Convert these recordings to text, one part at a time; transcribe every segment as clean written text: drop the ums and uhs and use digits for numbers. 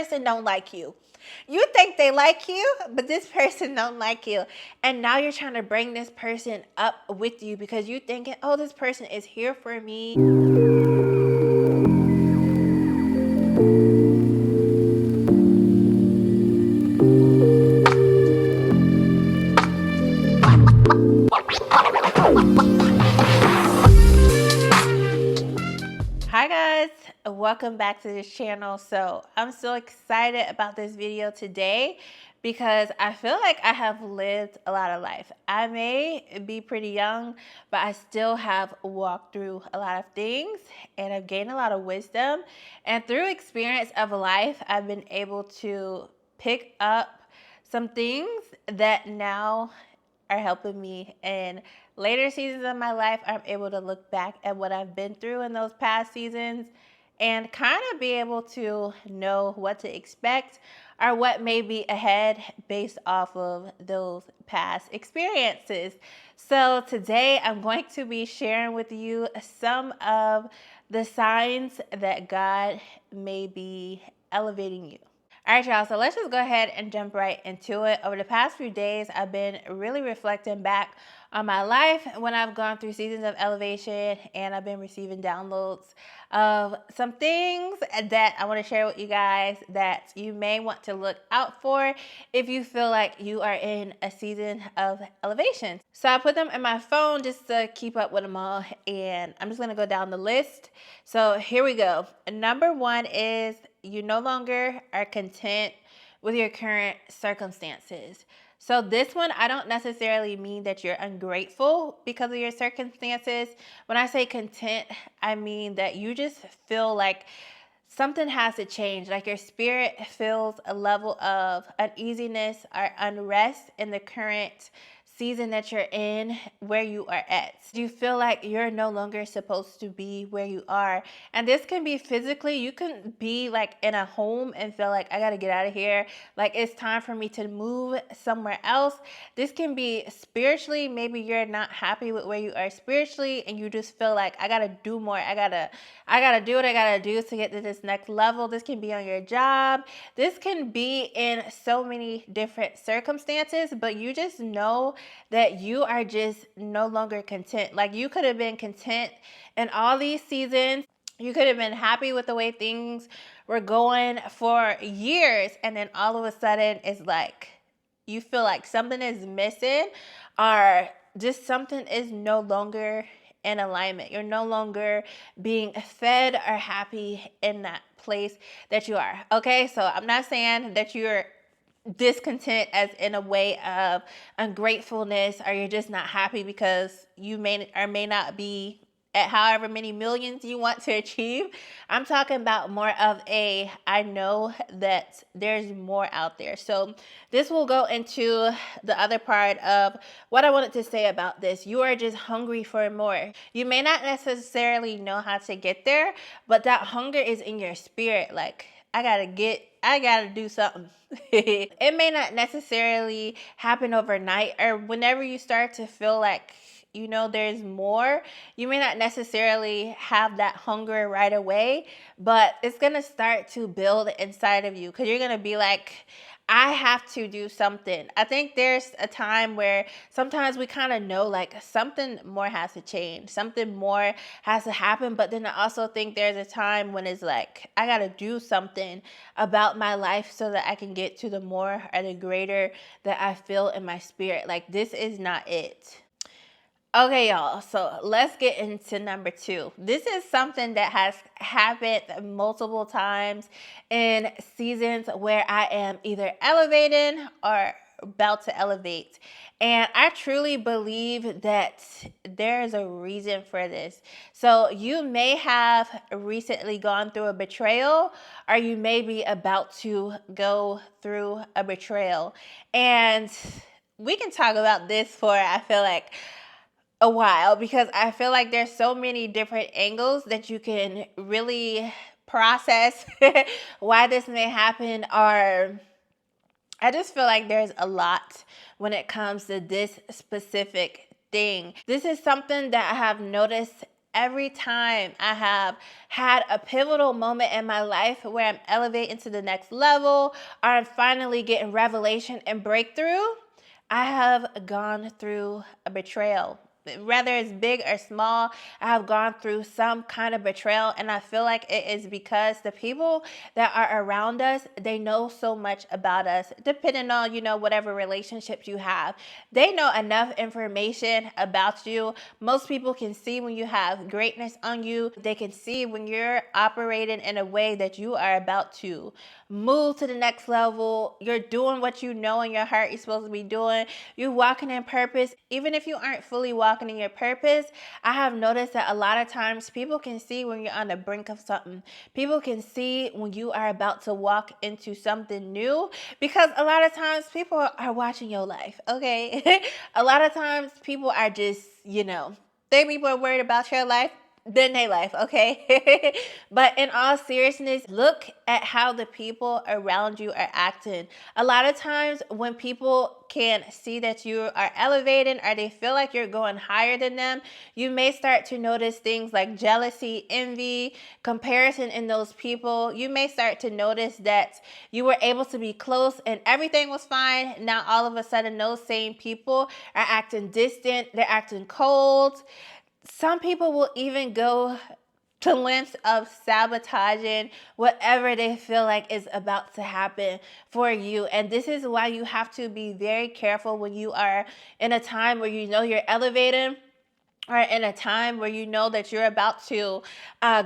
person don't like you. You think they like you, but this person don't like you. And now you're trying to bring this person up with you because you thinking, oh, this person is here for me. Hi guys, welcome back to this channel. So I'm so excited about this video today because I feel like I have lived a lot of life. I may be pretty young, but I still have walked through a lot of things and I've gained a lot of wisdom. And through experience of life, I've been able to pick up some things that now are helping me in later seasons of my life. I'm able to look back at what I've been through in those past seasons and kind of be able to know what to expect or what may be ahead based off of those past experiences. So today I'm going to be sharing with you some of the signs that God may be elevating you. All right, y'all, so let's just go ahead and jump right into it. Over the past few days, I've been really reflecting back on my life when I've gone through seasons of elevation, and I've been receiving downloads of some things that I want to share with you guys that you may want to look out for if you feel like you are in a season of elevation. So I put them in my phone just to keep up with them all, and I'm just going to go down the list. So here we go. Number one is you no longer are content with your current circumstances. So this one, I don't necessarily mean that you're ungrateful because of your circumstances. When I say content, I mean that you just feel like something has to change. Like your spirit feels a level of uneasiness or unrest in the current season that you're in, where you are at. You feel like you're no longer supposed to be where you are. And this can be physically. You can be like in a home and feel like I gotta get out of here. Like it's time for me to move somewhere else. This can be spiritually. Maybe you're not happy with where you are spiritually and you just feel like I gotta do more. I gotta do what I gotta do to get to this next level. This can be on your job. This can be in so many different circumstances, but you just know that you are just no longer content. Like you could have been content in all these seasons. You could have been happy with the way things were going for years, and then all of a sudden it's like you feel like something is missing or just something is no longer in alignment. You're no longer being fed or happy in that place that you are. Okay, so I'm not saying that you're discontent as in a way of ungratefulness or you're just not happy because you may or may not be at however many millions you want to achieve. I'm talking about more of a, I know that there's more out there. So this will go into the other part of what I wanted to say about this. You are just hungry for more. You may not necessarily know how to get there, but that hunger is in your spirit. Like, I gotta do something. It may not necessarily happen overnight, or whenever you start to feel like, you know, there's more, you may not necessarily have that hunger right away, but it's gonna start to build inside of you because you're gonna be like, I have to do something. I think there's a time where sometimes we kind of know like something more has to change, something more has to happen. But then I also think there's a time when it's like, I got to do something about my life so that I can get to the more or the greater that I feel in my spirit. Like this is not it. Okay, y'all, so let's get into number two. This is something that has happened multiple times in seasons where I am either elevating or about to elevate. And I truly believe that there's a reason for this. So you may have recently gone through a betrayal, or you may be about to go through a betrayal. And we can talk about this for, I feel like, a while because I feel like there's so many different angles that you can really process why this may happen, or I just feel like there's a lot when it comes to this specific thing. This is something that I have noticed every time I have had a pivotal moment in my life where I'm elevating to the next level, or I'm finally getting revelation and breakthrough, I have gone through a betrayal. Whether it's big or small, I have gone through some kind of betrayal, and I feel like it is because the people that are around us, they know so much about us, depending on, whatever relationships you have. They know enough information about you. Most people can see when you have greatness on you. They can see when you're operating in a way that you are about to move to the next level. You're doing what you know in your heart you're supposed to be doing. You're walking in purpose. Even if you aren't fully walking in your purpose, I have noticed that a lot of times people can see when you're on the brink of something. People can see when you are about to walk into something new, because a lot of times people are watching your life, okay? A lot of times people are just, they people are worried about your life than their life, okay? But in all seriousness, look at how the people around you are acting. A lot of times when people can see that you are elevating, or they feel like you're going higher than them, you may start to notice things like jealousy, envy, comparison in those people. You may start to notice that you were able to be close and everything was fine. Now all of a sudden those same people are acting distant, they're acting cold. Some people will even go to lengths of sabotaging whatever they feel like is about to happen for you. And this is why you have to be very careful when you are in a time where you know you're elevating, or in a time where you know that you're about to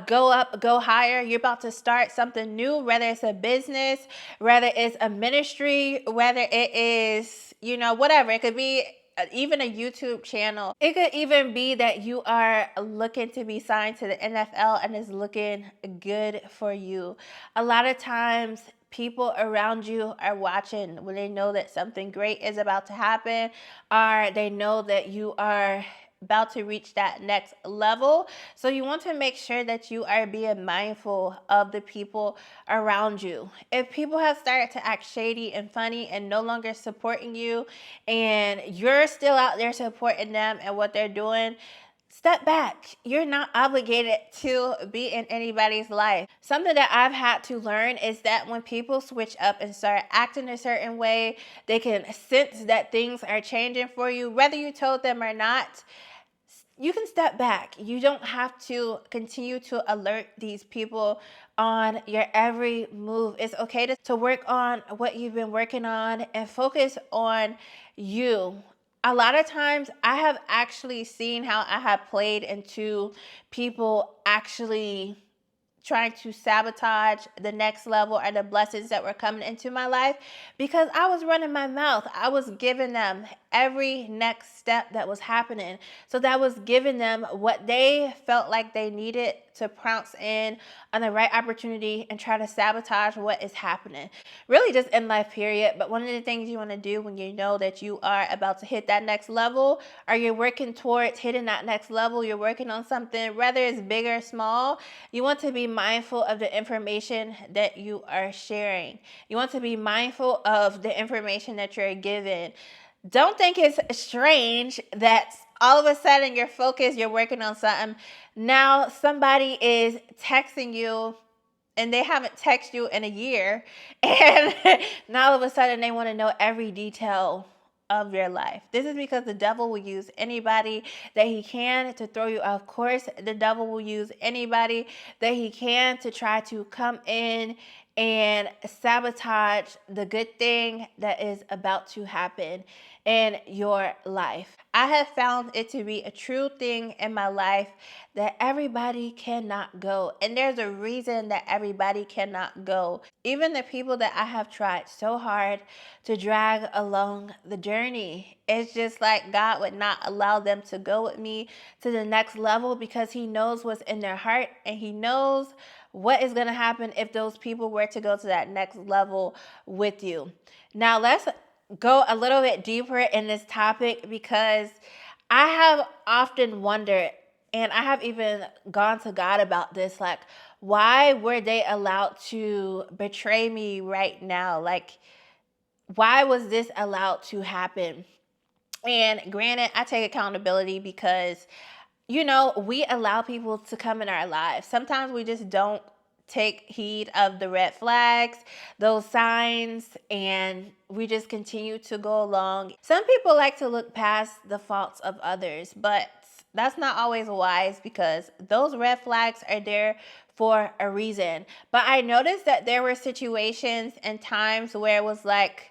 go up, go higher. You're about to start something new, whether it's a business, whether it's a ministry, whether it is, whatever. It could be even a YouTube channel. It could even be that you are looking to be signed to the NFL and it's looking good for you. A lot of times, people around you are watching when they know that something great is about to happen, or they know that you are about to reach that next level. So you want to make sure that you are being mindful of the people around you. If people have started to act shady and funny and no longer supporting you, and you're still out there supporting them and what they're doing, step back. You're not obligated to be in anybody's life. Something that I've had to learn is that when people switch up and start acting a certain way, they can sense that things are changing for you, whether you told them or not. You can step back. You don't have to continue to alert these people on your every move. It's okay to work on what you've been working on and focus on you. A lot of times I have actually seen how I have played into people actually trying to sabotage the next level or the blessings that were coming into my life, because I was running my mouth. I was giving them every next step that was happening. So that was giving them what they felt like they needed to pounce in on the right opportunity and try to sabotage what is happening. Really just in life, period. But one of the things you want to do when you know that you are about to hit that next level, or you're working towards hitting that next level, you're working on something, whether it's big or small, you want to be mindful of the information that you are sharing. You want to be mindful of the information that you're given. Don't think it's strange that all of a sudden you're focused, you're working on something. Now somebody is texting you and they haven't texted you in a year, and now all of a sudden they want to know every detail of your life. This is because the devil will use anybody that he can to throw you off course. The devil will use anybody that he can to try to come in and sabotage the good thing that is about to happen in your life. I have found it to be a true thing in my life that everybody cannot go. And there's a reason that everybody cannot go. Even the people that I have tried so hard to drag along the journey, it's just like God would not allow them to go with me to the next level, because he knows what's in their heart, and he knows what is going to happen if those people were to go to that next level with you. Now let's go a little bit deeper in this topic, because I have often wondered, and I have even gone to God about this, like, why were they allowed to betray me right now? Like, why was this allowed to happen? And granted, I take accountability, because we allow people to come in our lives. Sometimes we just don't take heed of the red flags, those signs, and we just continue to go along. Some people like to look past the faults of others, but that's not always wise because those red flags are there for a reason. But I noticed that there were situations and times where it was like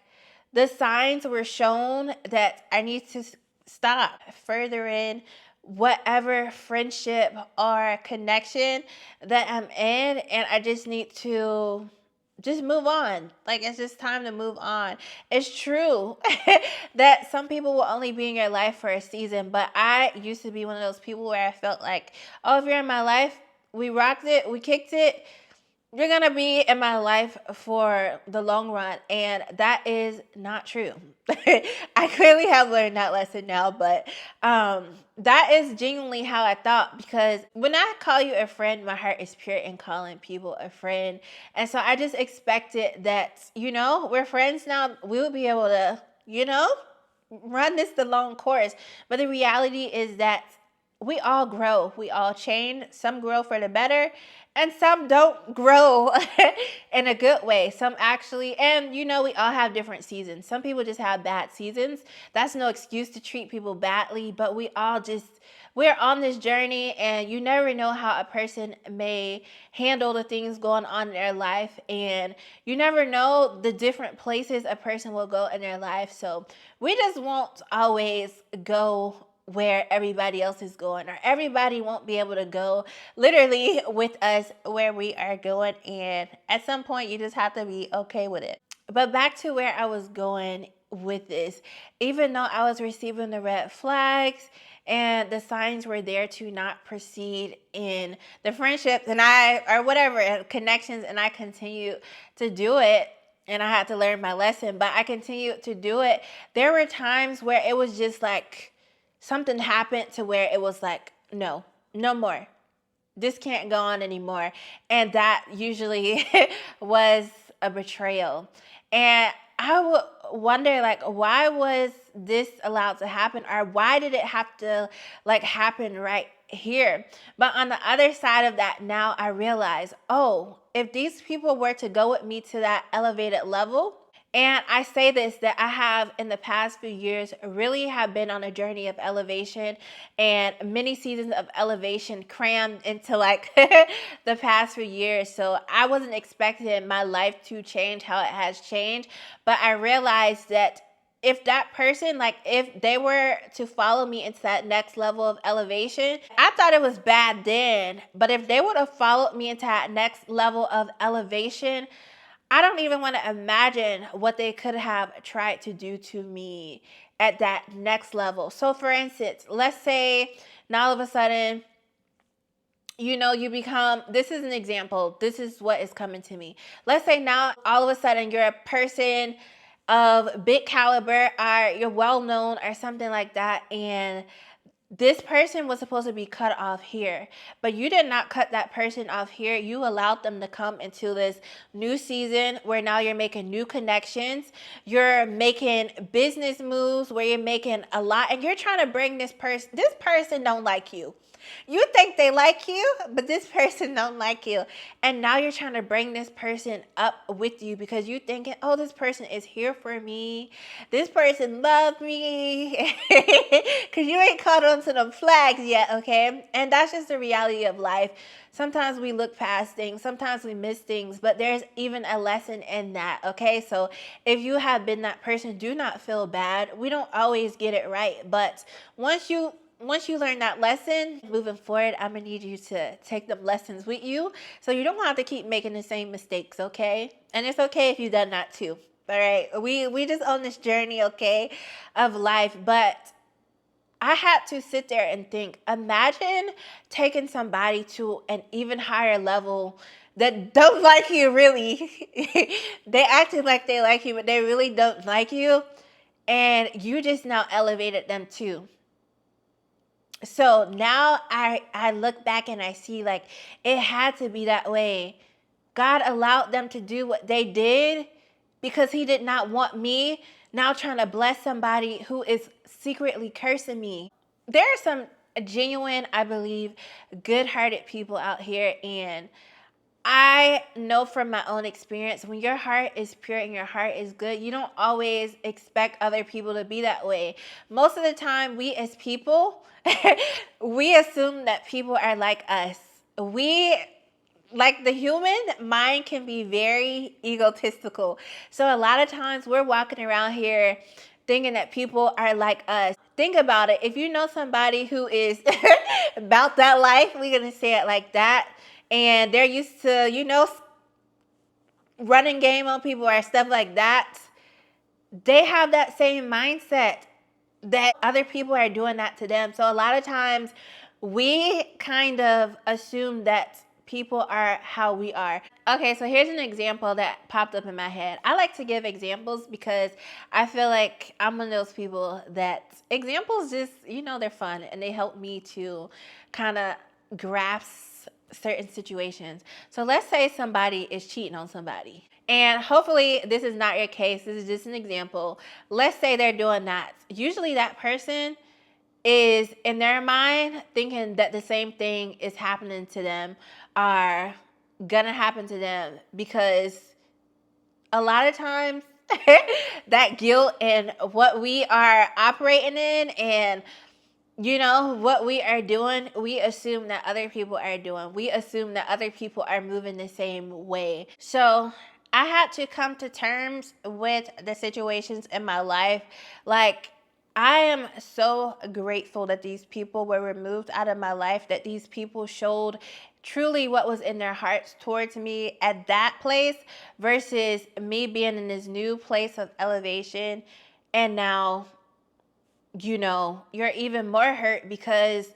the signs were shown that I need to stop furthering whatever friendship or connection that I'm in, and I just need to just move on. Like, it's just time to move on. It's true that some people will only be in your life for a season, but I used to be one of those people where I felt like, oh, if you're in my life, we rocked it, we kicked it, you're gonna be in my life for the long run, and that is not true. I clearly have learned that lesson now, but that is genuinely how I thought, because when I call you a friend, my heart is pure in calling people a friend. And so I just expected that, we're friends now, we would be able to, run this the long course. But the reality is that we all grow, we all change. Some grow for the better, and some don't grow in a good way. Some actually, and we all have different seasons. Some people just have bad seasons. That's no excuse to treat people badly, but we're on this journey, and you never know how a person may handle the things going on in their life, and you never know the different places a person will go in their life. So we just won't always go where everybody else is going, or everybody won't be able to go literally with us where we are going, and at some point you just have to be okay with it. But back to where I was going with this, even though I was receiving the red flags and the signs were there to not proceed in the friendship or whatever connections, and I continued to do it, and I had to learn my lesson, but I continued to do it. There were times where it was just like something happened to where it was like, no more. This can't go on anymore. And that usually was a betrayal. And I would wonder, like, why was this allowed to happen? Or why did it have to, like, happen right here? But on the other side of that, now I realize, oh, if these people were to go with me to that elevated level, and I say this, that I have in the past few years really have been on a journey of elevation, and many seasons of elevation crammed into like the past few years. So I wasn't expecting my life to change how it has changed, but I realized that if that person, like if they were to follow me into that next level of elevation, I thought it was bad then, but if they would have followed me into that next level of elevation, I don't even want to imagine what they could have tried to do to me at that next level. So for instance, let's say now all of a sudden, you become, this is an example, this is what is coming to me. Let's say now all of a sudden you're a person of big caliber, or you're well known or something like that, and this person was supposed to be cut off here, but you did not cut that person off here. You allowed them to come into this new season where now you're making new connections. You're making business moves where you're making a lot, and you're trying to bring this person don't like you. You think they like you, but this person don't like you. And now you're trying to bring this person up with you because you thinking, oh, this person is here for me. This person loves me. Because you ain't caught on to them flags yet, okay? And that's just the reality of life. Sometimes we look past things. Sometimes we miss things. But there's even a lesson in that, okay? So if you have been that person, do not feel bad. We don't always get it right. But once you learn that lesson, moving forward, I'm going to need you to take them lessons with you so you don't have to keep making the same mistakes, okay? And it's okay if you've done that too, all right? We just on this journey, okay, of life. But I had to sit there and think, imagine taking somebody to an even higher level that don't like you, really. They acted like they like you, but they really don't like you. And you just now elevated them too. So now I look back and I see, like, it had to be that way. God allowed them to do what they did because he did not want me now trying to bless somebody who is secretly cursing me. There are some genuine, I believe, good-hearted people out here. And I know from my own experience, when your heart is pure and your heart is good, you don't always expect other people to be that way. Most of the time, we as people, we assume that people are like us. Like the human mind can be very egotistical. So a lot of times we're walking around here thinking that people are like us. Think about it. If you know somebody who is about that life, we're going to say it like that, and they're used to, running game on people or stuff like that, they have that same mindset that other people are doing that to them. So a lot of times we kind of assume that people are how we are. Okay, so here's an example that popped up in my head. I like to give examples because I feel like I'm one of those people that examples just, they're fun and they help me to kind of grasp certain situations. So let's say somebody is cheating on somebody. And hopefully this is not your case. This is just an example. Let's say they're doing that. Usually that person is in their mind thinking that the same thing is happening to them or gonna happen to them, because a lot of times that guilt and what we are operating in and what we are doing, we assume that other people are doing. We assume that other people are moving the same way. So I had to come to terms with the situations in my life. Like, I am so grateful that these people were removed out of my life, that these people showed truly what was in their hearts towards me at that place versus me being in this new place of elevation. And now, you're even more hurt because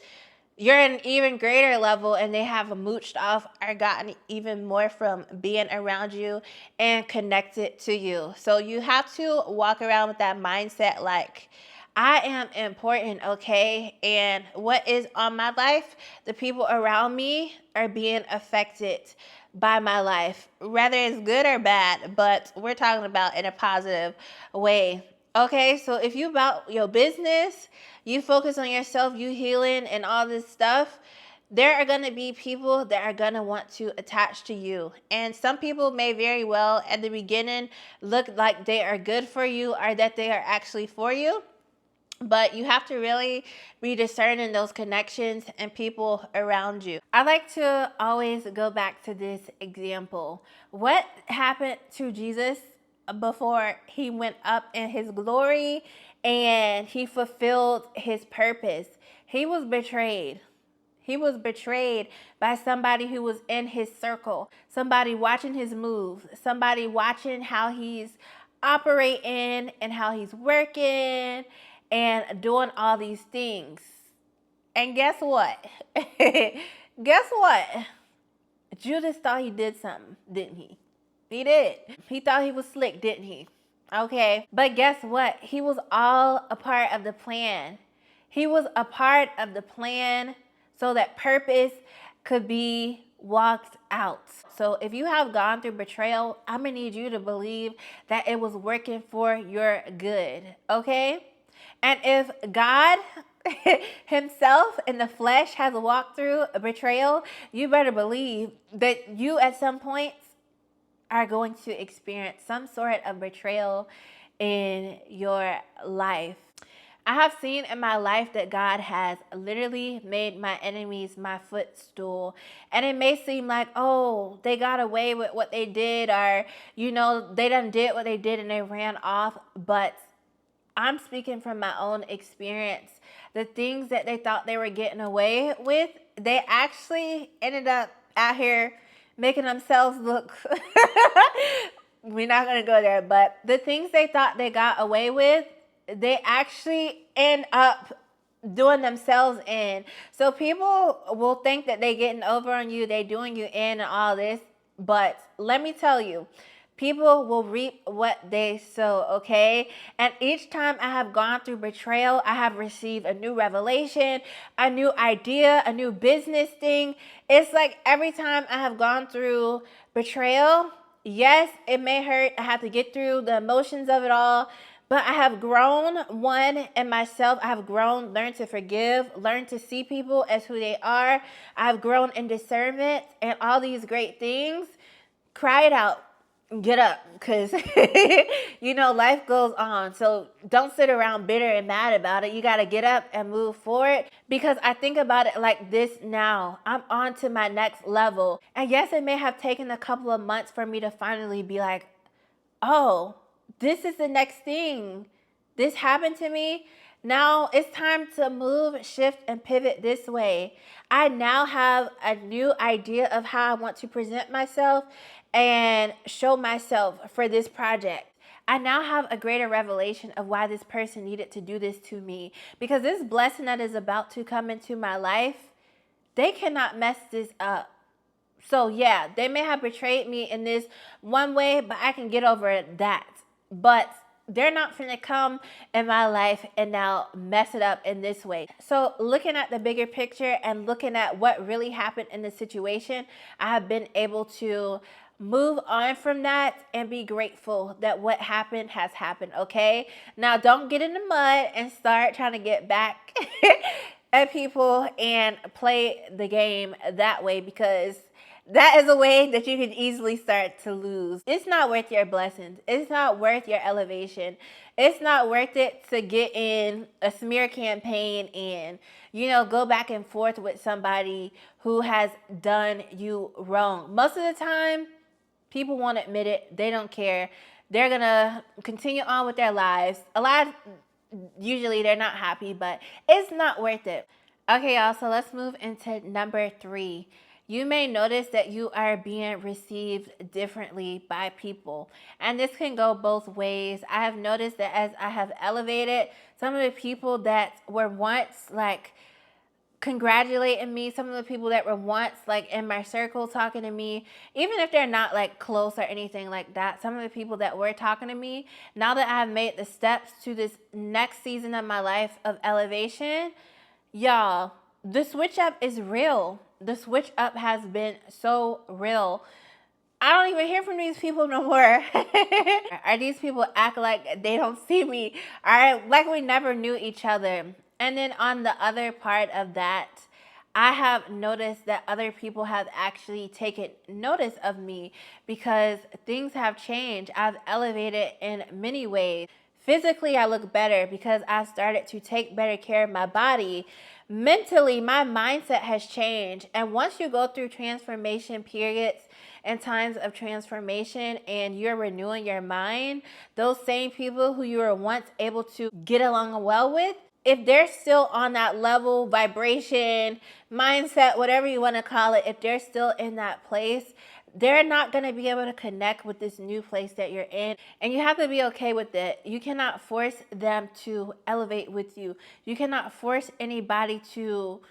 you're at an even greater level and they have mooched off or gotten even more from being around you and connected to you. So you have to walk around with that mindset like, I am important, okay? And what is on my life, the people around me are being affected by my life, whether it's good or bad, but we're talking about in a positive way. Okay, so if you about your business, you focus on yourself, you healing and all this stuff, there are going to be people that are going to want to attach to you. And some people may very well at the beginning look like they are good for you or that they are actually for you. But you have to really be discerning those connections and people around you. I like to always go back to this example. What happened to Jesus before he went up in his glory and he fulfilled his purpose? He was betrayed. He was betrayed by somebody who was in his circle, somebody watching his moves, somebody watching how he's operating and how he's working and doing all these things. And guess what? Guess what? Judas thought he did something, didn't he? He did. He thought he was slick, didn't he? Okay. But guess what? He was all a part of the plan. He was a part of the plan so that purpose could be walked out. So if you have gone through betrayal, I'm going to need you to believe that it was working for your good. Okay? And if God himself in the flesh has walked through a betrayal, you better believe that you at some point are going to experience some sort of betrayal in your life. I have seen in my life that God has literally made my enemies my footstool. And it may seem like, oh, they got away with what they did, or, they done did what they did and they ran off. But I'm speaking from my own experience. The things that they thought they were getting away with, they actually ended up out here making themselves look. We're not going to go there, but the things they thought they got away with, they actually end up doing themselves in. So people will think that they getting over on you, they doing you in and all this, but let me tell you, people will reap what they sow, okay? And each time I have gone through betrayal, I have received a new revelation, a new idea, a new business thing. It's like every time I have gone through betrayal, yes, it may hurt. I have to get through the emotions of it all. But I have grown, one, in myself. I have grown, learned to forgive, learned to see people as who they are. I have grown in discernment and all these great things. Cry it out. Get up, because life goes on. So don't sit around bitter and mad about it. You got to get up and move forward, because I think about it like this now. I'm on to my next level. And yes, it may have taken a couple of months for me to finally be like, oh, this is the next thing. This happened to me. Now it's time to move, shift, and pivot this way. I now have a new idea of how I want to present myself and show myself for this project. I now have a greater revelation of why this person needed to do this to me, because this blessing that is about to come into my life, they cannot mess this up. So yeah, they may have betrayed me in this one way, but I can get over that. But they're not finna come in my life and now mess it up in this way. So looking at the bigger picture and looking at what really happened in the situation, I have been able to move on from that and be grateful that what happened has happened, okay? Now don't get in the mud and start trying to get back at people and play the game that way, because that is a way that you can easily start to lose. It's not worth your blessings. It's not worth your elevation. It's not worth it to get in a smear campaign and, go back and forth with somebody who has done you wrong. Most of the time, people won't admit it. They don't care. They're going to continue on with their lives. Usually they're not happy, but it's not worth it. Okay, y'all, so let's move into number 3. You may notice that you are being received differently by people. And this can go both ways. I have noticed that as I have elevated, some of the people that were once like congratulating me, some of the people that were once like in my circle talking to me, even if they're not like close or anything like that, some of the people that were talking to me, now that I have made the steps to this next season of my life of elevation, y'all, the switch up is real. The switch up has been so real. I don't even hear from these people no more. Or these people act like they don't see me. Or like we never knew each other. And then on the other part of that, I have noticed that other people have actually taken notice of me, because things have changed. I've elevated in many ways. Physically, I look better because I started to take better care of my body. Mentally, my mindset has changed. And once you go through transformation periods and times of transformation and you're renewing your mind, those same people who you were once able to get along well with, if they're still on that level, vibration, mindset, whatever you want to call it, if they're still in that place, they're not going to be able to connect with this new place that you're in. And you have to be okay with it. You cannot force them to elevate with you. You cannot force anybody to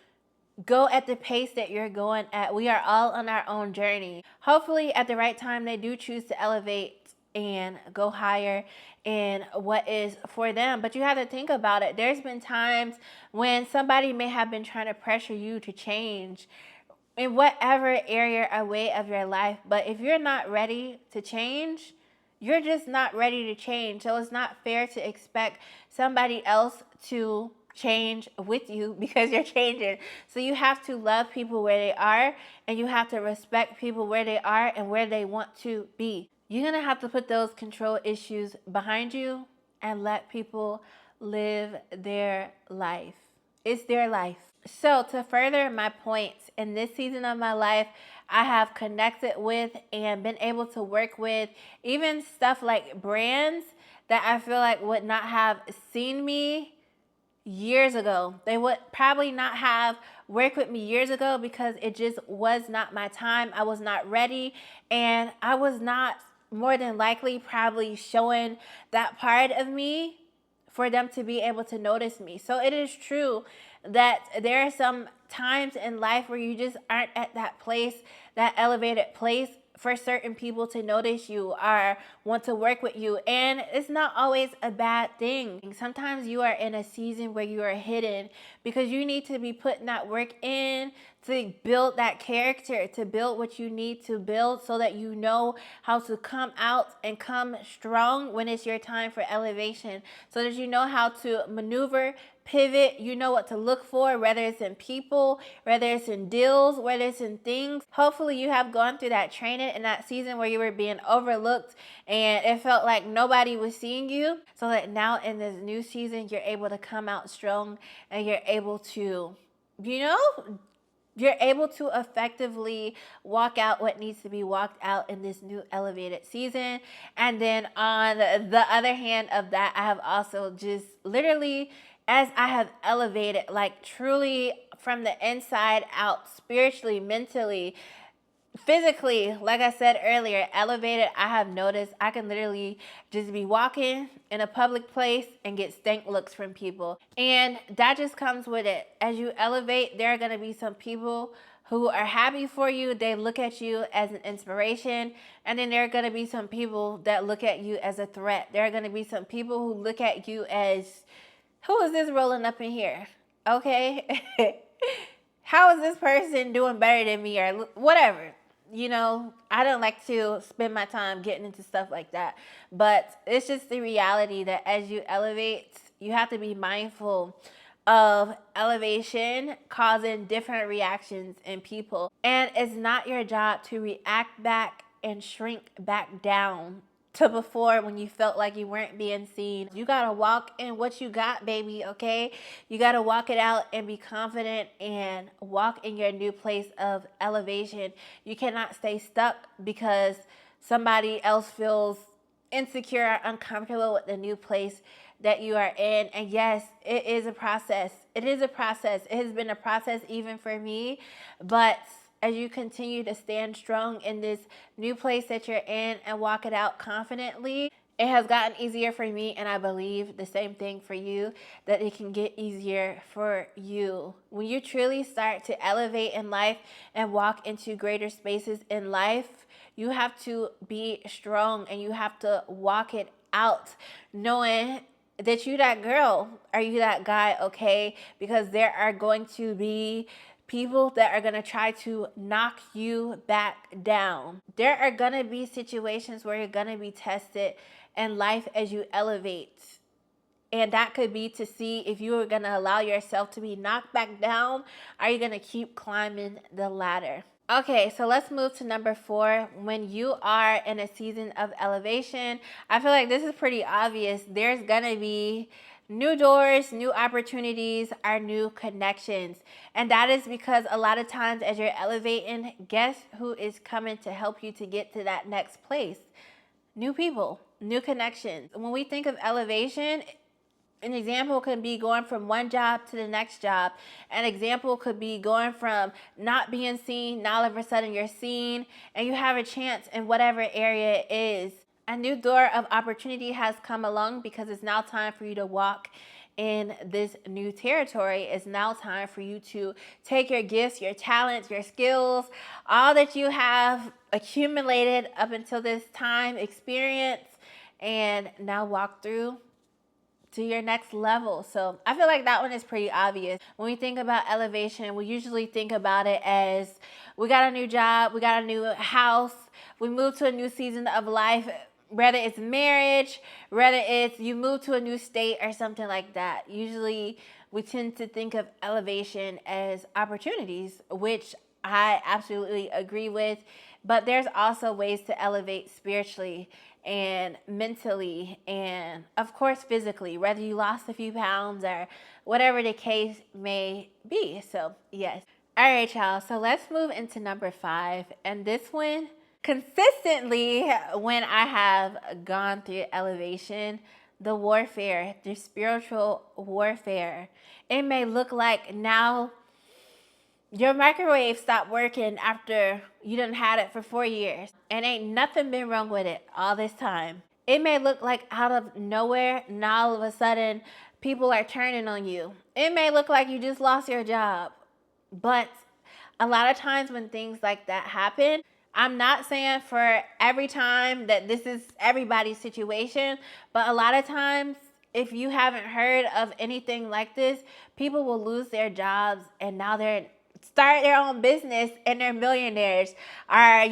go at the pace that you're going at. We are all on our own journey. Hopefully at the right time, they do choose to elevate and go higher in what is for them. But you have to think about it. There's been times when somebody may have been trying to pressure you to change in whatever area or way of your life. But if you're not ready to change, you're just not ready to change. So it's not fair to expect somebody else to change with you because you're changing. So you have to love people where they are, and you have to respect people where they are and where they want to be. You're going to have to put those control issues behind you and let people live their life. It's their life. So to further my points, in this season of my life, I have connected with and been able to work with even stuff like brands that I feel like would not have seen me years ago. They would probably not have worked with me years ago because it just was not my time. I was not ready, and I was not, more than likely, probably showing that part of me for them to be able to notice me. So it is true that there are some times in life where you just aren't at that place, that elevated place, for certain people to notice you or want to work with you. And it's not always a bad thing. Sometimes you are in a season where you are hidden because you need to be putting that work in to build that character, to build what you need to build so that you know how to come out and come strong when it's your time for elevation, so that you know how to maneuver, pivot, you know what to look for, whether it's in people, whether it's in deals, whether it's in things. Hopefully you have gone through that training in that season where you were being overlooked and it felt like nobody was seeing you, so that now in this new season you're able to come out strong and you're able to, you know, you're able to effectively walk out what needs to be walked out in this new elevated season. And then on the other hand of that, I have also just literally, as I have elevated, like truly from the inside out, spiritually, mentally, physically, like I said earlier, elevated, I have noticed I can literally just be walking in a public place and get stank looks from people. And that just comes with it. As you elevate, there are going to be some people who are happy for you. They look at you as an inspiration. And then there are going to be some people that look at you as a threat. There are going to be some people who look at you as, who is this rolling up in here? Okay. How is this person doing better than me, or whatever? You know, I don't like to spend my time getting into stuff like that. But it's just the reality that as you elevate, you have to be mindful of elevation causing different reactions in people. And it's not your job to react back and shrink back down to before when you felt like you weren't being seen. You gotta walk in what you got, baby, okay? You gotta walk it out and be confident and walk in your new place of elevation. You cannot stay stuck because somebody else feels insecure or uncomfortable with the new place that you are in. And yes, it is a process. It is a process. It has been a process even for me, but as you continue to stand strong in this new place that you're in and walk it out confidently, it has gotten easier for me, and I believe the same thing for you, that it can get easier for you. When you truly start to elevate in life and walk into greater spaces in life, you have to be strong and you have to walk it out knowing that you that girl or you that guy, okay? Because there are going to be people that are going to try to knock you back down. There are going to be situations where you're going to be tested in life as you elevate. And that could be to see if you are going to allow yourself to be knocked back down. Are you going to keep climbing the ladder? Okay, so let's move to number 4. When you are in a season of elevation, I feel like this is pretty obvious. There's going to be new doors, new opportunities, or new connections. And that is because a lot of times as you're elevating, guess who is coming to help you to get to that next place? New people, new connections. When we think of elevation, an example could be going from one job to the next job. An example could be going from not being seen, now all of a sudden you're seen, and you have a chance in whatever area it is. A new door of opportunity has come along because it's now time for you to walk in this new territory. It's now time for you to take your gifts, your talents, your skills, all that you have accumulated up until this time, experience, and now walk through to your next level. So I feel like that one is pretty obvious. When we think about elevation, we usually think about it as we got a new job, we got a new house, we moved to a new season of life, whether it's marriage, whether it's you move to a new state or something like that. Usually we tend to think of elevation as opportunities, which I absolutely agree with. But there's also ways to elevate spiritually and mentally and of course physically, whether you lost a few pounds or whatever the case may be. So yes. All right, y'all. So let's move into number 5. And this one, consistently when I have gone through elevation, the warfare, the spiritual warfare, it may look like now your microwave stopped working after you done had it for 4 years and ain't nothing been wrong with it all this time. It may look like out of nowhere, now all of a sudden people are turning on you. It may look like you just lost your job. But a lot of times when things like that happen, I'm not saying for every time that this is everybody's situation, but a lot of times, if you haven't heard of anything like this, people will lose their jobs and now they're start their own business and they're millionaires, or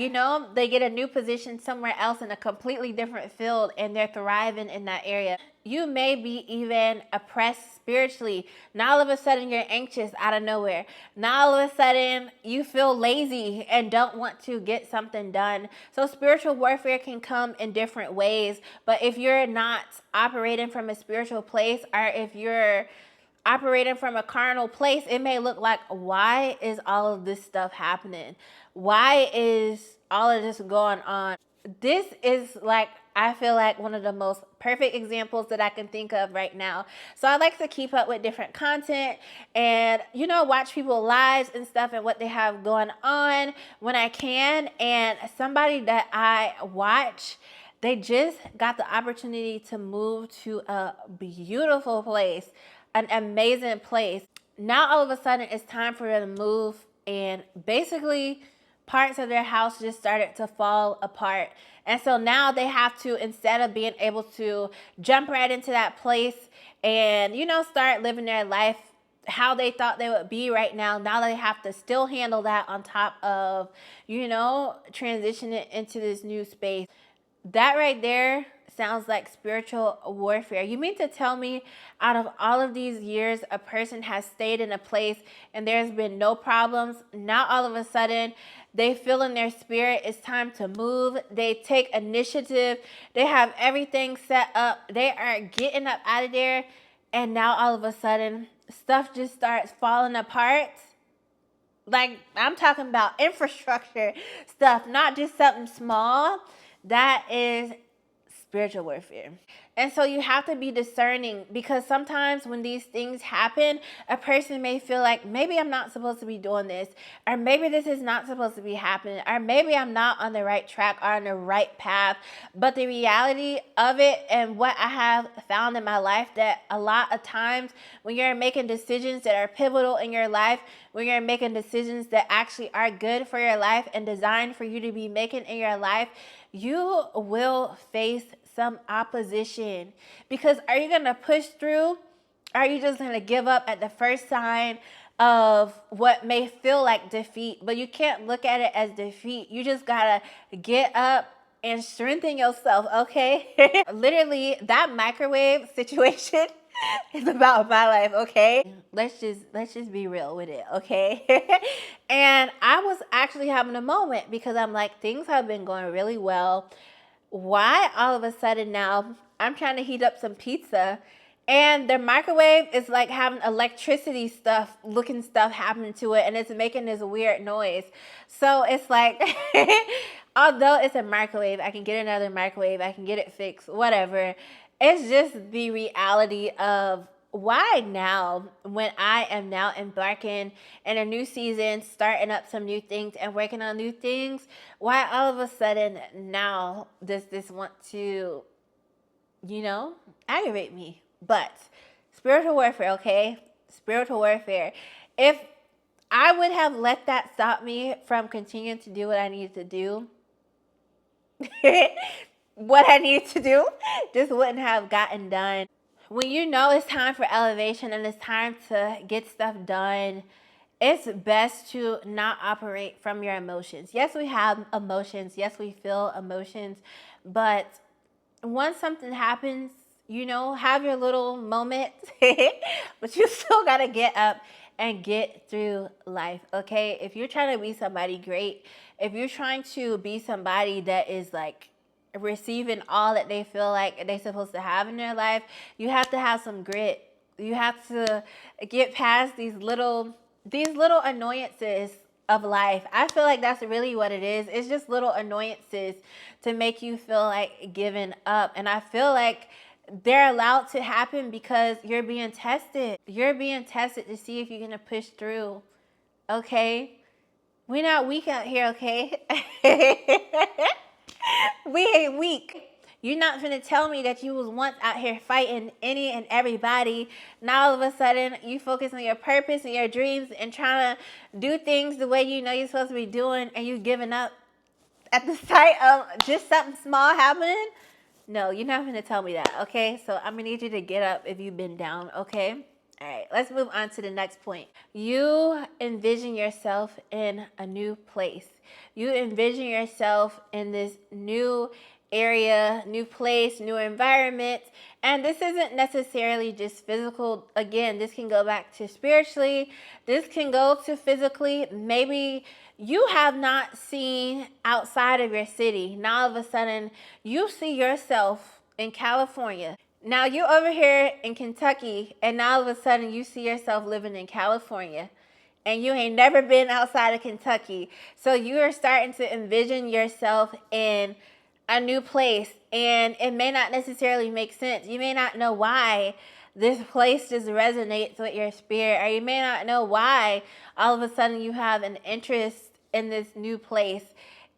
they get a new position somewhere else in a completely different field and they're thriving in that area. You may be even oppressed spiritually. Now all of a sudden you're anxious out of nowhere. Now all of a sudden you feel lazy and don't want to get something done. So spiritual warfare can come in different ways, but if you're not operating from a spiritual place, or if you're operating from a carnal place, it may look like, why is all of this stuff happening? Why is all of this going on? This is like, I feel like one of the most perfect examples that I can think of right now. So I like to keep up with different content and, watch people's lives and stuff and what they have going on when I can. And somebody that I watch, they just got the opportunity to move to a beautiful place, an amazing place. Now all of a sudden it's time for them to move, and basically parts of their house just started to fall apart. And so now they have to, instead of being able to jump right into that place and, start living their life how they thought they would be right now they have to still handle that on top of, transitioning into this new space. That right there sounds like spiritual warfare. You mean to tell me out of all of these years, a person has stayed in a place and there's been no problems? Now all of a sudden, they feel in their spirit it's time to move. They take initiative. They have everything set up. They are getting up out of there. And now all of a sudden, stuff just starts falling apart. Like, I'm talking about infrastructure stuff, not just something small. That is spiritual warfare. And so you have to be discerning, because sometimes when these things happen, a person may feel like, maybe I'm not supposed to be doing this, or maybe this is not supposed to be happening, or maybe I'm not on the right track or on the right path. But the reality of it, and what I have found in my life, that a lot of times when you're making decisions that are pivotal in your life, when you're making decisions that actually are good for your life and designed for you to be making in your life, you will face some opposition. Because are you going to push through? Or are you just going to give up at the first sign of what may feel like defeat? But you can't look at it as defeat. You just got to get up and strengthen yourself, okay? Literally, that microwave situation is about my life, okay? Let's just be real with it, okay? And I was actually having a moment, because I'm like, things have been going really well. Why all of a sudden now I'm trying to heat up some pizza and the microwave is like having electricity looking stuff happening to it, and it's making this weird noise. So it's like, although it's a microwave, I can get another microwave, I can get it fixed, whatever. It's just the reality of, why now, when I am now embarking in a new season, starting up some new things and working on new things, why all of a sudden now does this want to, aggravate me? But spiritual warfare, okay? Spiritual warfare. If I would have let that stop me from continuing to do what I needed to do, what I needed to do just wouldn't have gotten done. When you know it's time for elevation and it's time to get stuff done, it's best to not operate from your emotions. Yes, we have emotions. Yes, we feel emotions. But once something happens, have your little moment, but you still got to get up and get through life, okay? If you're trying to be somebody great, if you're trying to be somebody that is like receiving all that they feel like they're supposed to have in their life, you have to have some grit. You have to get past these little annoyances of life. I feel like that's really what it is. It's just little annoyances to make you feel like giving up. And I feel like they're allowed to happen because you're being tested. You're being tested to see if you're going to push through. Okay? We're not weak out here, okay? We ain't weak. You're not finna tell me that you was once out here fighting any and everybody. Now all of a sudden you focus on your purpose and your dreams and trying to do things the way you know you're supposed to be doing, and you giving up at the sight of just something small happening. No, you're not gonna tell me that, okay? So I'm gonna need you to get up if you've been down, okay? All right, let's move on to the next point. You envision yourself in a new place. You envision yourself in this new area, new place, new environment. And this isn't necessarily just physical. Again, this can go back to spiritually. This can go to physically. Maybe you have not seen outside of your city. Now all of a sudden you see yourself in California. Now you over here in Kentucky, and now all of a sudden you see yourself living in California, and you ain't never been outside of Kentucky. So you are starting to envision yourself in a new place, and it may not necessarily make sense. You may not know why this place just resonates with your spirit, or you may not know why all of a sudden you have an interest in this new place.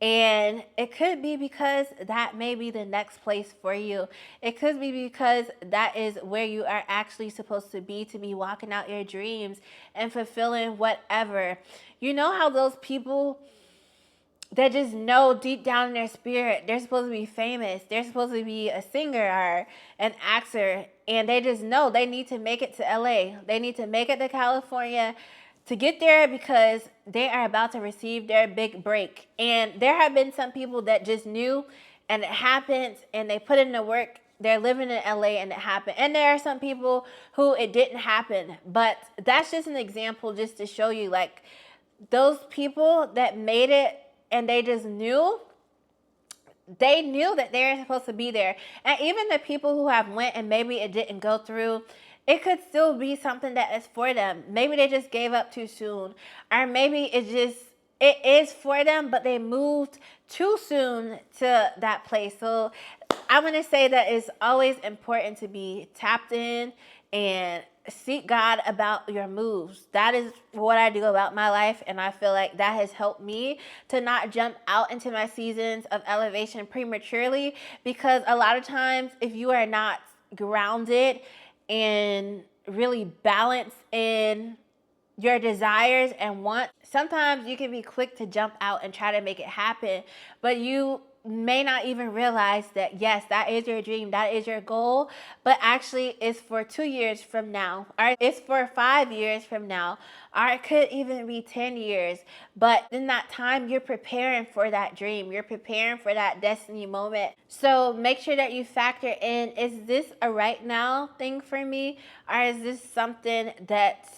And it could be because that may be the next place for you. It could be because that is where you are actually supposed to be walking out your dreams and fulfilling whatever. You know how those people that just know deep down in their spirit they're supposed to be famous, they're supposed to be a singer or an actor, and they just know they need to make it to LA, they need to make it to California to get there because they are about to receive their big break. And there have been some people that just knew and it happened and they put in the work. They're living in LA and it happened. And there are some people who it didn't happen. But that's just an example just to show you, like, those people that made it and they just knew, they knew that they were supposed to be there. And even the people who have went and maybe it didn't go through, it could still be something that is for them. Maybe they just gave up too soon, or maybe it is for them, but they moved too soon to that place. So I want to say that it's always important to be tapped in and seek God about your moves. That is what I do about my life, and I feel like that has helped me to not jump out into my seasons of elevation prematurely, because a lot of times if you are not grounded and really balanced in your desires and wants, sometimes you can be quick to jump out and try to make it happen, but you may not even realize that, yes, that is your dream, that is your goal, but actually it's for 2 years from now, or it's for 5 years from now, or it could even be 10 years. But in that time, you're preparing for that dream, you're preparing for that destiny moment. So make sure that you factor in, is this a right now thing for me, or is this something that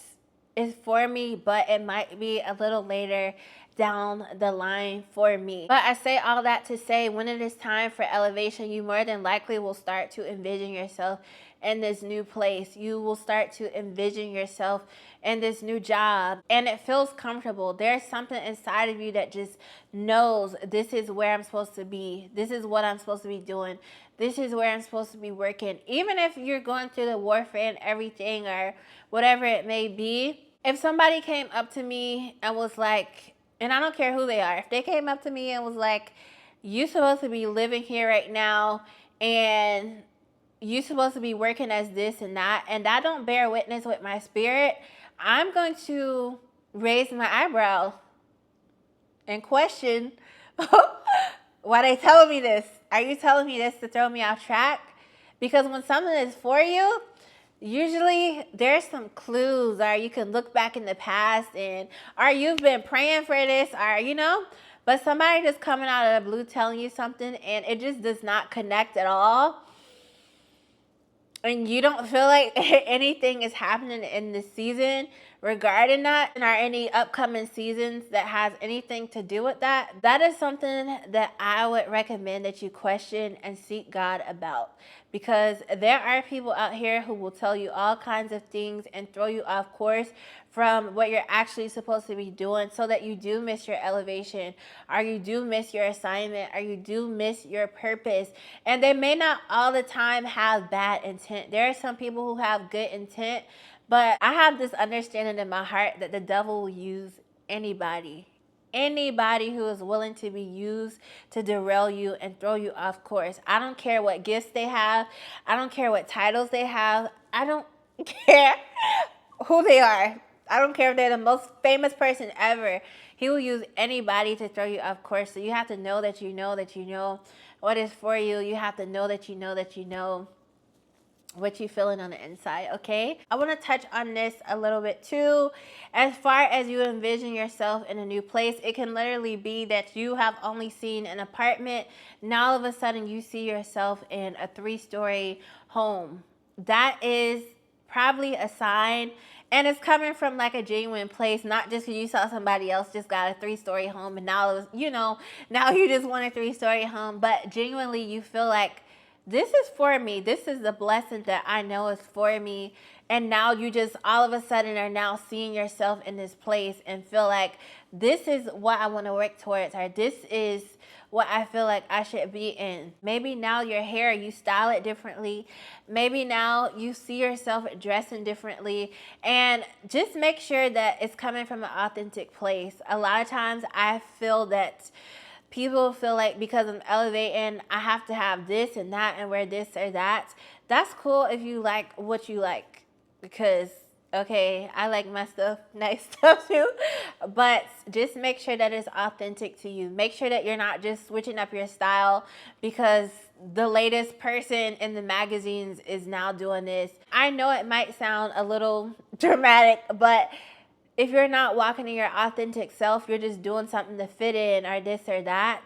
is for me, but it might be a little later down the line for me. But I say all that to say, when it is time for elevation, you more than likely will start to envision yourself in this new place. You will start to envision yourself in this new job, and it feels comfortable. There's something inside of you that just knows, this is where I'm supposed to be, this is what I'm supposed to be doing, this is where I'm supposed to be working. Even if you're going through the warfare and everything, or whatever it may be, if somebody came up to me and was like, and I don't care who they are, if they came up to me and was like, you're supposed to be living here right now, and you're supposed to be working as this and that, and that don't bear witness with my spirit, I'm going to raise my eyebrow and question, why they telling me this? Are you telling me this to throw me off track? Because when something is for you, usually there's some clues, or you can look back in the past, and or you've been praying for this, or but somebody just coming out of the blue telling you something and it just does not connect at all, and you don't feel like anything is happening in this season regarding that, or any upcoming seasons that has anything to do with that, that is something that I would recommend that you question and seek God about. Because there are people out here who will tell you all kinds of things and throw you off course from what you're actually supposed to be doing, so that you do miss your elevation, or you do miss your assignment, or you do miss your purpose. And they may not all the time have bad intent. There are some people who have good intent, but I have this understanding in my heart that the devil will use anybody who is willing to be used to derail you and throw you off course. I don't care what gifts they have. I don't care what titles they have. I don't care who they are. I don't care if they're the most famous person ever. He will use anybody to throw you off course. So you have to know that you know that you know what is for you. You have to know that you know that you know what you feeling on the inside, okay? I want to touch on this a little bit too. As far as you envision yourself in a new place, it can literally be that you have only seen an apartment. Now all of a sudden you see yourself in a 3-story home. That is probably a sign, and it's coming from like a genuine place, not just because you saw somebody else just got a 3-story home and now it was, now you just want a 3-story home, but genuinely you feel like this is for me. This is the blessing that I know is for me. And now you just all of a sudden are now seeing yourself in this place and feel like this is what I want to work towards, or this is what I feel like I should be in. Maybe now your hair, you style it differently. Maybe now you see yourself dressing differently. And just make sure that it's coming from an authentic place. A lot of times I feel that people feel like because I'm elevating, I have to have this and that and wear this or that. That's cool if you like what you like, because, okay, I like my stuff, nice stuff too. But just make sure that it's authentic to you. Make sure that you're not just switching up your style because the latest person in the magazines is now doing this. I know it might sound a little dramatic, but if you're not walking in your authentic self, you're just doing something to fit in or this or that,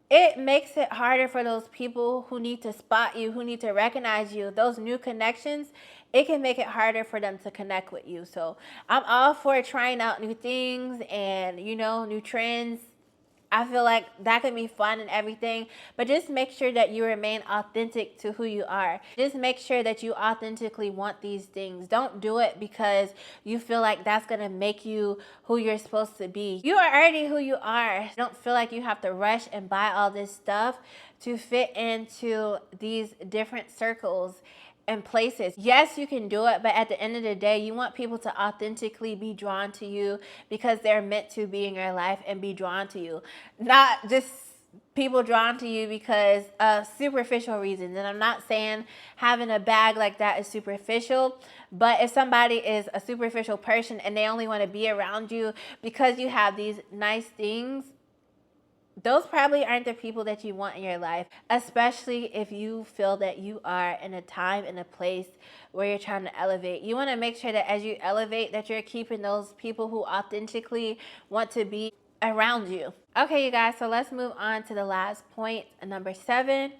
it makes it harder for those people who need to spot you, who need to recognize you. Those new connections, it can make it harder for them to connect with you. So I'm all for trying out new things and, new trends. I feel like that can be fun and everything, but just make sure that you remain authentic to who you are. Just make sure that you authentically want these things. Don't do it because you feel like that's gonna make you who you're supposed to be. You are already who you are. Don't feel like you have to rush and buy all this stuff to fit into these different circles and places. Yes, you can do it, but at the end of the day, you want people to authentically be drawn to you because they're meant to be in your life and be drawn to you. Not just people drawn to you because of superficial reasons. And I'm not saying having a bag like that is superficial, but if somebody is a superficial person and they only want to be around you because you have these nice things, those probably aren't the people that you want in your life, especially if you feel that you are in a time and a place where you're trying to elevate. You want to make sure that as you elevate, that you're keeping those people who authentically want to be around you. Okay, you guys, so let's move on to the last point, number 7.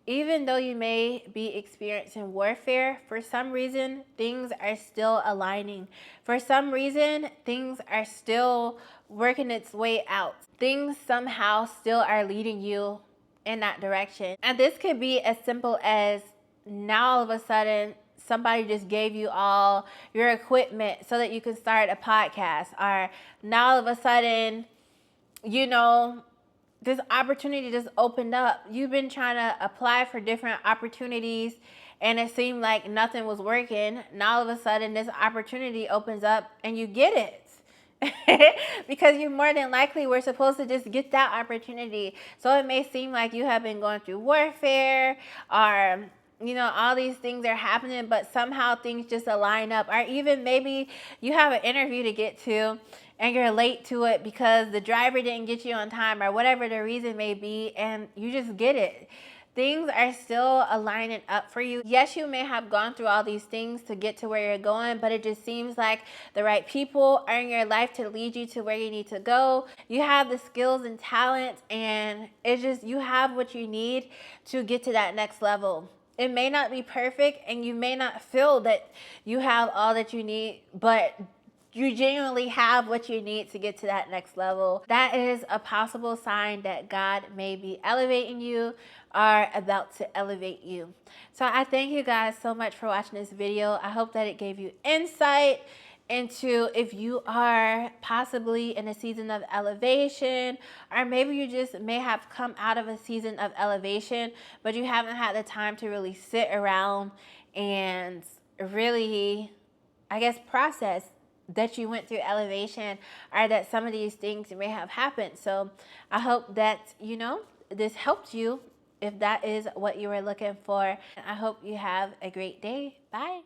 Even though you may be experiencing warfare, for some reason, things are still aligning. For some reason, things are still working its way out. Things somehow still are leading you in that direction. And this could be as simple as now all of a sudden, somebody just gave you all your equipment so that you can start a podcast. Or now all of a sudden, this opportunity just opened up. You've been trying to apply for different opportunities and it seemed like nothing was working. Now all of a sudden this opportunity opens up and you get it. Because you more than likely were supposed to just get that opportunity. So it may seem like you have been going through warfare or all these things are happening, but somehow things just align up. Or even maybe you have an interview to get to and you're late to it because the driver didn't get you on time or whatever the reason may be, and you just get it. Things are still aligning up for you. Yes, you may have gone through all these things to get to where you're going, but it just seems like the right people are in your life to lead you to where you need to go. You have the skills and talents, and it's just you have what you need to get to that next level. It may not be perfect, and you may not feel that you have all that you need, but you genuinely have what you need to get to that next level. That is a possible sign that God may be elevating you or about to elevate you. So I thank you guys so much for watching this video. I hope that it gave you insight into if you are possibly in a season of elevation, or maybe you just may have come out of a season of elevation, but you haven't had the time to really sit around and really, process that you went through elevation, or that some of these things may have happened. So I hope that, this helped you if that is what you were looking for. I hope you have a great day. Bye.